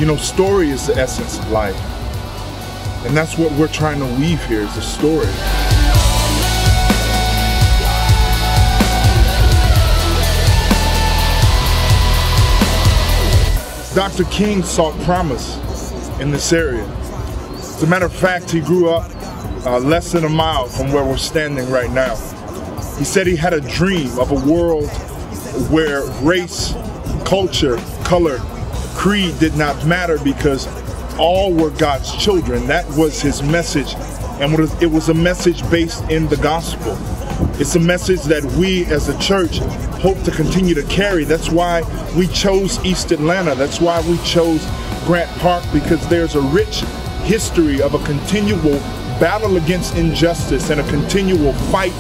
You know, story is the essence of life. And that's what we're trying to weave here, is the story. Dr. King sought promise in this area. As a matter of fact, he grew up less than a mile from where we're standing right now. He said he had a dream of a world where race, culture, color, creed did not matter because all were God's children. That was his message, and it was a message based in the gospel. It's a message that we as a church hope to continue to carry. That's why we chose East Atlanta. That's why we chose Grant Park, because there's a rich history of a continual battle against injustice and a continual fight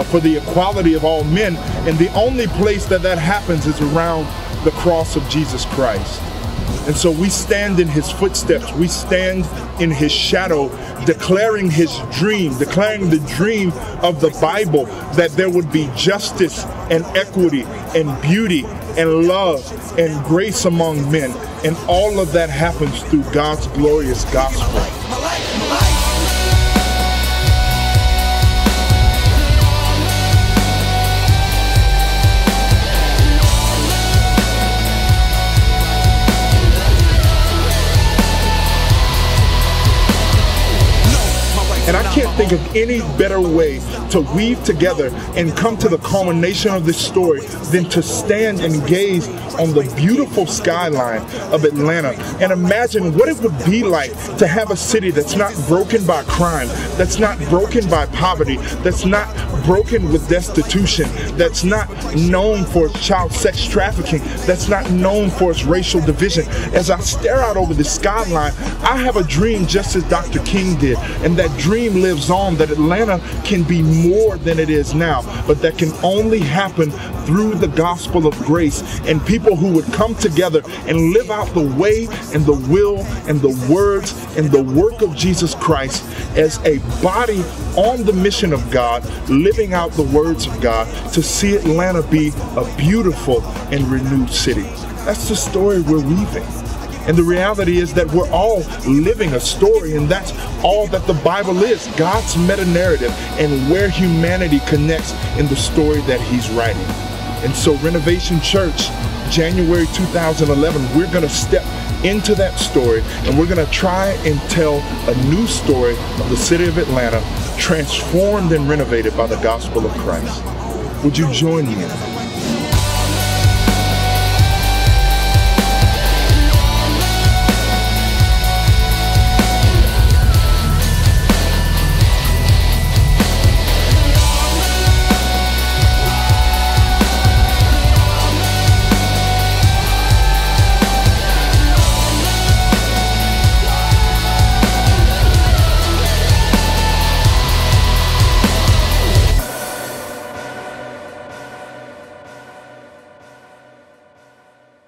for the equality of all men. And the only place that happens is around the cross of Jesus Christ. And so we stand in his footsteps, we stand in his shadow, declaring his dream, declaring the dream of the Bible, that there would be justice and equity and beauty and love and grace among men. And all of that happens through God's glorious gospel. And I can't think of any better way to weave together and come to the culmination of this story than to stand and gaze on the beautiful skyline of Atlanta and imagine what it would be like to have a city that's not broken by crime, that's not broken by poverty, that's not broken with destitution, that's not known for its child sex trafficking, that's not known for its racial division. As I stare out over the skyline, I have a dream just as Dr. King did, and that dream lives on, that Atlanta can be more than it is now, but that can only happen through the gospel of grace and people who would come together and live out the way and the will and the words and the work of Jesus Christ as a body on the mission of God, living out the words of God to see Atlanta be a beautiful and renewed city. That's the story we're weaving. And the reality is that we're all living a story, and that's all that the Bible is, God's meta-narrative and where humanity connects in the story that he's writing. And so Renovation Church, January 2011, we're going to step into that story, and we're going to try and tell a new story of the city of Atlanta, transformed and renovated by the gospel of Christ. Would you join me in that?